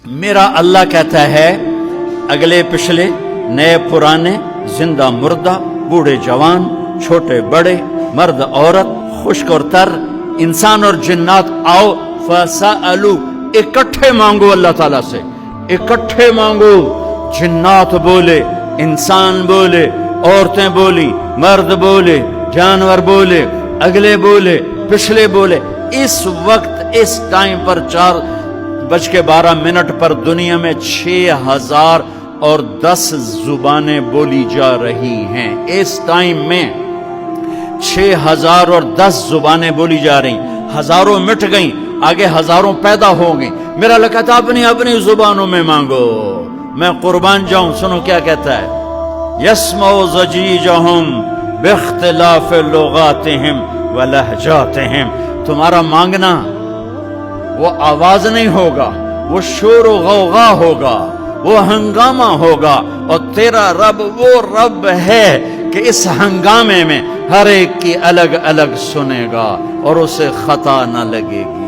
میرا اللہ کہتا ہے اگلے پچھلے، نئے پرانے، زندہ مردہ، بوڑھے جوان، چھوٹے بڑے، مرد عورت، خشک اور تر، انسان اور جنات، آؤ فَسَأَلُوا، اکٹھے مانگو اللہ تعالیٰ سے، اکٹھے مانگو۔ جنات بولے، انسان بولے، عورتیں بولی، مرد بولے، جانور بولے، اگلے بولے، پچھلے بولے۔ اس وقت اس ٹائم پر 4:12 پر دنیا میں 6010 زبانیں بولی جا رہی ہیں۔ اس ٹائم میں 6010 زبانیں بولی جا رہی، ہزاروں مٹ گئیں، آگے ہزاروں پیدا ہو گئیں۔ میرا اللہ کہتا ہے اپنی اپنی زبانوں میں مانگو، میں قربان جاؤں۔ سنو کیا کہتا ہے، یسمعُ ضجیجہم باختلاف لغاتہم ولہجاتہم۔ تمہارا مانگنا وہ آواز نہیں ہوگا، وہ شور و غوغا ہوگا، وہ ہنگامہ ہوگا، اور تیرا رب وہ رب ہے کہ اس ہنگامے میں ہر ایک کی الگ الگ سنے گا اور اسے خطا نہ لگے گی۔